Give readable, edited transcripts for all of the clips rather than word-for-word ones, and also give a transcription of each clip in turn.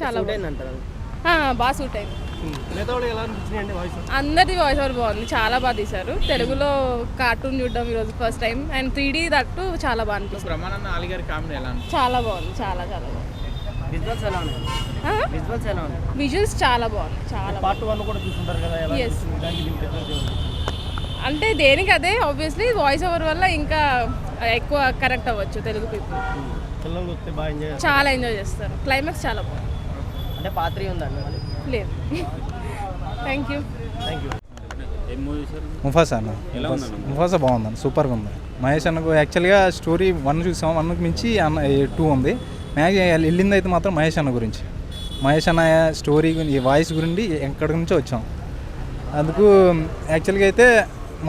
చాలా బాగా సూట్ అయింది. అందరిది వాయిస్ ఓవర్ బాగుంది, చాలా బాగా తీశారు. తెలుగులో కార్టూన్ చూడడం ఈరోజు first time and 3D that చాలా బాగా అనిపిస్తుంది. చాలా బాగుంది, చాలా చాలా బాగుంది. విజువల్స్ చాలా బాగుంది, చాలా. అంటే దేనికి అదే ఆబ్వియస్లీ వాయిస్ ఓవర్ వల్ల ఇంకా ఎక్కువ కనెక్ట్ అవ్వచ్చు తెలుగు పీపుల్. చాలా ఎంజాయ్ చేస్తారు. క్లైమాక్స్ చాలా బాగుంది. అంటే పాత్ర ఉందండి లేదు. Thank you. ముఫాసా అన్న, ముఫాసా బాగుందండి, సూపర్గా ఉంది. మహేష్ అన్నకు యాక్చువల్గా స్టోరీ 1 చూసాం, 1కి మించి 2 ఉంది. వెళ్ళింది అయితే మాత్రం మహేష్ అన్న గురించి. మహేష్ అన్న స్టోరీ ఈ వాయిస్ గురించి ఎక్కడి నుంచో వచ్చాం. అందుకు యాక్చువల్గా అయితే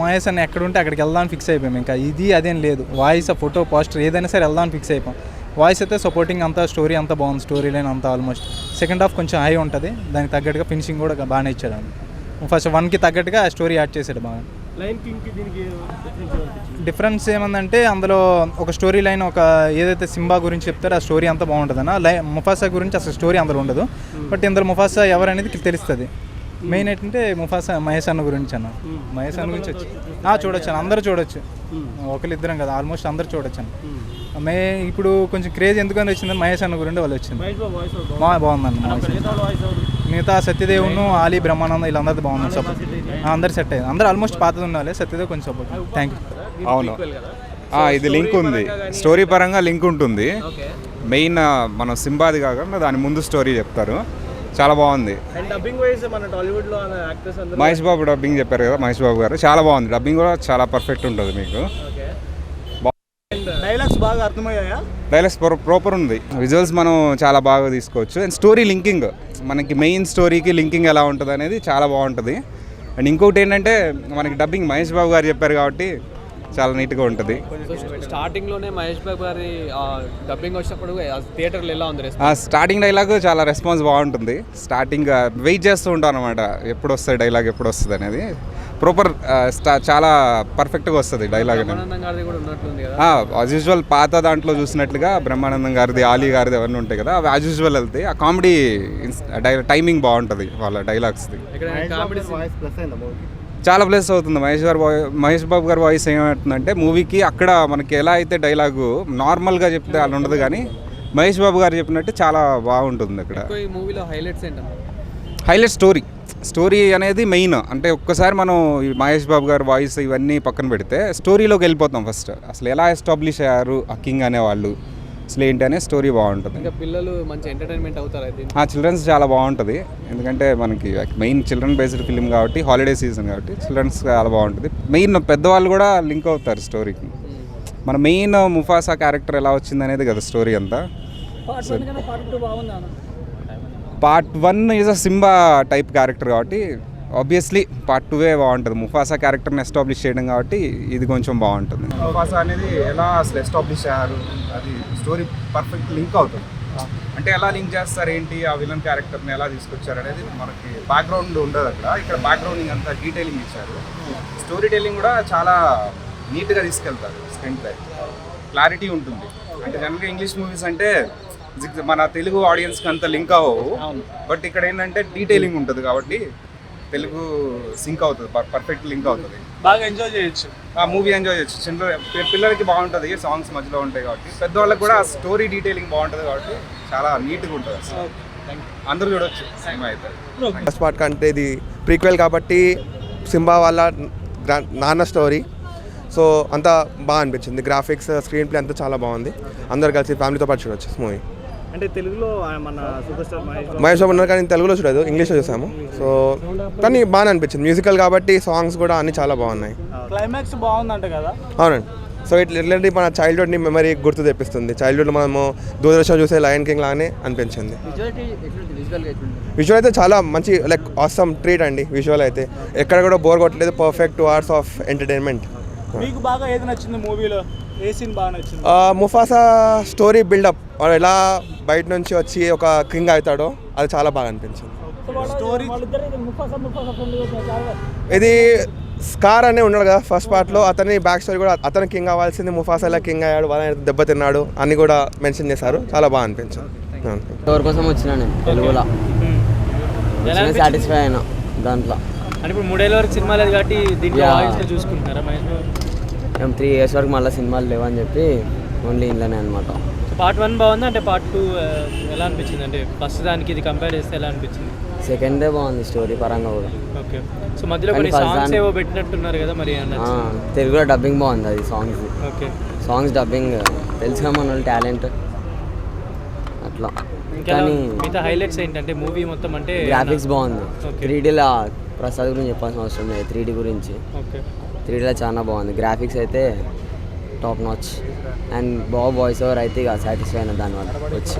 మహేష్ అన్న ఎక్కడ ఉంటే అక్కడికి వెళ్దామని ఫిక్స్ అయిపోయాం. ఇంకా ఇది అదేం లేదు, వాయిస్ ఫోటో పోస్టర్ ఏదైనా సరే వెళ్దామని ఫిక్స్ అయిపోయాం. వాయిస్ అయితే సపోర్టింగ్ అంతా, స్టోరీ అంతా బాగుంది. స్టోరీ లైన్ అంతా ఆల్మోస్ట్ సెకండ్ హాఫ్ కొంచెం హై ఉంటుంది, దానికి తగ్గట్టుగా ఫినిషింగ్ కూడా బాగానే ఇచ్చాడు. ఫస్ట్ 1కి తగ్గట్టుగా స్టోరీ యాడ్ చేశాడు బాగా. డిఫరెన్స్ ఏమందంటే అందులో ఒక స్టోరీ లైన్, ఒక ఏదైతే సింబా గురించి చెప్తారో ఆ స్టోరీ అంతా బాగుంటుంది అన్న. ముఫాసా గురించి అసలు స్టోరీ అందులో ఉండదు, బట్ ఇందులో ముఫాసా ఎవరనేది తెలుస్తుంది. మెయిన్ ఏంటంటే ముఫాసా మహేష్ అన్న గురించి అన్న. మహేష్ అన్న గురించి వచ్చి చూడొచ్చు అన్న, అందరూ చూడొచ్చు, ఒకరిద్దరం కదా, ఆల్మోస్ట్ అందరూ చూడొచ్చు అన్న. ఇప్పుడు కొంచెం క్రేజ్ ఎందుకని వచ్చిందని మహేష్ అన్న గురించి వాళ్ళు వచ్చింది. బాగుందన్న. మిగతా సత్యదేవును, ఆలీ, బ్రహ్మానందం వీళ్ళందరిది బాగుంది సపోర్ట్. అందరు సెట్ అయ్యింది, అందరూ ఆల్మోస్ట్ పాతది ఉండాలి. సత్యదేవ్ కొంచెం సపోర్ట్. Thank you. అవును, ఇది లింక్ ఉంది, స్టోరీ పరంగా లింక్ ఉంటుంది. మెయిన్ మనం సింబాది కాకుండా దాని ముందు స్టోరీ చెప్తారు, చాలా బాగుంది. మహేష్ బాబు డబ్బింగ్ చెప్పారు కదా, మహేష్ బాబు గారు చాలా బాగుంది. డబ్బింగ్ కూడా చాలా పర్ఫెక్ట్ ఉంటుంది మీకు. డైలాగ్స్ ప్రాపర్ ఉంది. విజువల్స్ మనం చాలా బాగా తీసుకోవచ్చు. అండ్ స్టోరీ లింకింగ్, మనకి మెయిన్ స్టోరీకి లింకింగ్ ఎలా ఉంటుంది అనేది చాలా బాగుంటుంది. అండ్ ఇంకొకటి ఏంటంటే మనకి డబ్బింగ్ మహేష్ బాబు గారు చెప్పారు కాబట్టి చాలా నీట్గా ఉంటుంది. స్టార్టింగ్లోనే మహేష్ బాబు గారి డబ్బింగ్ వచ్చినప్పుడు థియేటర్లో ఎలా ఉంది? స్టార్టింగ్ డైలాగ్ చాలా రెస్పాన్స్ బాగుంటుంది. స్టార్టింగ్ వెయిట్ చేస్తూ ఉంటాం అనమాట, ఎప్పుడు వస్తుంది డైలాగ్, ఎప్పుడు వస్తుంది అనేది. ప్రాపర్ చాలా పర్ఫెక్ట్గా వస్తుంది డైలాగ్ అనేది. యాజ్ యూజువల్ పాత దాంట్లో చూసినట్లుగా బ్రహ్మానందం గారిది, ఆలీ గారిది అవన్నీ ఉంటాయి కదా, అవి యాజ్ యూజువల్ వెళ్తాయి. ఆ కామెడీ టైమింగ్ బాగుంటుంది వాళ్ళ డైలాగ్స్ది. చాలా ప్లేస్ అవుతుంది. మహేష్ బాబు గారి వాయిస్ ఏమవుతుందంటే మూవీకి అక్కడ మనకి ఎలా అయితే డైలాగు నార్మల్గా చెప్తే అలా ఉండదు, కానీ మహేష్ బాబు గారు చెప్పినట్టు చాలా బాగుంటుంది అక్కడ. హైలైట్ స్టోరీ అనేది మెయిన్. అంటే ఒక్కసారి మనం మహేష్ బాబు గారి వాయిస్ ఇవన్నీ పక్కన పెడితే స్టోరీలోకి వెళ్ళిపోతాం. ఫస్ట్ అసలు ఎలా ఎస్టాబ్లిష్ అయ్యారు ఆ కింగ్ అనేవాళ్ళు, అసలు ఏంటి అనే స్టోరీ బాగుంటుంది. ఇంకా పిల్లలు మంచి ఎంటర్టైన్మెంట్ అవుతారు. చిల్డ్రన్స్ చాలా బాగుంటుంది, ఎందుకంటే మనకి మెయిన్ చిల్డ్రన్ బేస్డ్ ఫిల్మ్ కాబట్టి, హాలిడే సీజన్ కాబట్టి చిల్డ్రన్స్ చాలా బాగుంటుంది. మెయిన్ పెద్దవాళ్ళు కూడా లింక్ అవుతారు స్టోరీకి. మన మెయిన్ ముఫాసా క్యారెక్టర్ ఎలా వచ్చింది అనేది కదా స్టోరీ అంతా. Part 1 is a Simba type character కాబట్టి ఆబ్వియస్లీ పార్ట్ 2 బాగుంటుంది. ముఫాసా క్యారెక్టర్ని ఎస్టాబ్లిష్ చేయడం కాబట్టి ఇది కొంచెం బాగుంటుంది. ముఫాసా అనేది ఎలా అసలు ఎస్టాబ్లిష్ అయ్యారు, అది స్టోరీ పర్ఫెక్ట్ లింక్ అవుతుంది. అంటే ఎలా లింక్ చేస్తారు, ఏంటి ఆ విలన్ క్యారెక్టర్ని ఎలా తీసుకొచ్చారు అనేది మనకి బ్యాక్గ్రౌండ్ ఉండదు అక్కడ. ఇక్కడ బ్యాక్గ్రౌండింగ్ అంతా డీటెయిలింగ్ ఇచ్చారు. స్టోరీ టెల్లింగ్ కూడా చాలా నీట్గా తీసుకెళ్తారు. స్క్రీన్ ప్లే క్లారిటీ ఉంటుంది. అంటే జనరల్గా ఇంగ్లీష్ మూవీస్ అంటే మన తెలుగు ఆడియన్స్కి అంత లింక్ అవ్వవు, బట్ ఇక్కడ ఏంటంటే డీటెయిలింగ్ ఉంటుంది కాబట్టి తెలుగు సింక్ అవుతుంది, పర్ఫెక్ట్ లింక్ అవుతుంది. బాగా ఎంజాయ్ చేయొచ్చు, మూవీ ఎంజాయ్ చేయొచ్చు. పిల్లలకి బాగుంటుంది, సాంగ్స్ మధ్యలో ఉంటాయి కాబట్టి. పెద్దవాళ్ళకి కూడా స్టోరీ డీటెయిలింగ్ బాగుంటుంది కాబట్టి చాలా నీట్గా ఉంటుంది. అందరూ చూడొచ్చు సినిమా అయితే. ఫస్ట్ పార్ట్ కంటే ఇది ప్రీక్వెల్ కాబట్టి సింబా వాళ్ళ నాన్న స్టోరీ, సో అంతా బాగా అనిపించింది. గ్రాఫిక్స్, స్క్రీన్ ప్లే అంతా చాలా బాగుంది. అందరు కలిసి ఫ్యామిలీతో పాటు చూడొచ్చు మూవీ. అంటే తెలుగులో మన సూపర్ స్టార్ మహేష్ బాబు ఉన్నారు, కానీ తెలుగులో చూడలేదు, ఇంగ్లీష్లో చూసాము. సో కానీ బాగా అనిపించింది. మ్యూజికల్ కాబట్టి సాంగ్స్ కూడా అన్నీ చాలా బాగున్నాయి. క్లైమాక్స్ బాగుందంట కదా? అవునండి. సో ఇట్లాంటి మన చైల్డ్హుడ్ని మెమరీ గుర్తు తెప్పిస్తుంది. చైల్డ్హుడ్లో మనము దూరదర్శన్ చూసే లయన్ కింగ్ లాగానే అనిపించింది. విజువల్ అయితే చాలా మంచి, లైక్ ఆసమ్ ట్రీట్ అండి. విజువల్ అయితే ఎక్కడ కూడా బోర్ కొట్టలేదు. Perfect 2 hours of entertainment. మీకు బాగా ఏది నచ్చింది మూవీలో? ఏ సీన్ బాగా నచ్చింది? ముఫాసా స్టోరీ బిల్డప్, వాడు ఎలా బయట నుంచి వచ్చి ఒక కింగ్ అవుతాడో అది చాలా బాగా అనిపించింది. ఇది స్కార్ అనే ఉన్నాడు కదా ఫస్ట్ పార్ట్లో, అతని బ్యాక్ స్టోరీ కూడా, అతను కింగ్ అవ్వాల్సింది ముఫాసా ఎలా కింగ్ అయ్యాడు, వాళ్ళ దెబ్బతిన్నాడు అని కూడా మెన్షన్ చేశారు. చాలా బాగా అనిపించింది. ఎవరి కోసం వచ్చినా నేను తెలుగులో సాటిస్ఫై అయినా దాంట్లో. అంటే ఇప్పుడు 3 ఏళ్ళ వరకు సినిమా లేదు కాబట్టి దీంట్లో Yeah. వాయిస్లో చూసుకుంటున్నారా మహేష్ బాబు? మేము 3 years వరకు మళ్ళీ సినిమాలు లేవని చెప్పి ఓన్లీ ఇంట్లోనే అనమాట. పార్ట్ 1 బాగుందా అంటే పార్ట్ 2 ఎలా అనిపించింది? అంటే ఫస్ట్ దానికి ఇది కంపేర్ చేస్తే ఎలా అనిపించింది? సెకండ్దే బాగుంది స్టోరీ పరంగా కూడా. ఓకే. సో మధ్యలో కొన్ని కానీ first సాంగ్స్ దాని- ఏవో పెట్టినట్టున్నారు కదా, మరి ఆ, తెలుగులో డబ్బింగ్ బాగుంది అది సాంగ్స్. ఓకే. సాంగ్స్ డబ్బింగ్ తెలుసుగా మన వాళ్ళు టాలెంట్ అట్లా. ఇంకా కానీ మిగతా హైలైట్స్ ఏంటంటే మూవీ మొత్తం అంటే గ్రాఫిక్స్ బాగుంది. Okay. 3Dలో ప్రసాద్ గురించి చెప్పాల్సిన అవసరం లేదు. 3D గురించి ఓకే. 3Dలో చాలా బాగుంది. గ్రాఫిక్స్ అయితే top notch and Babu voice over అయితే ఇక సాటిస్ఫై అయిన దానివల్ల వచ్చి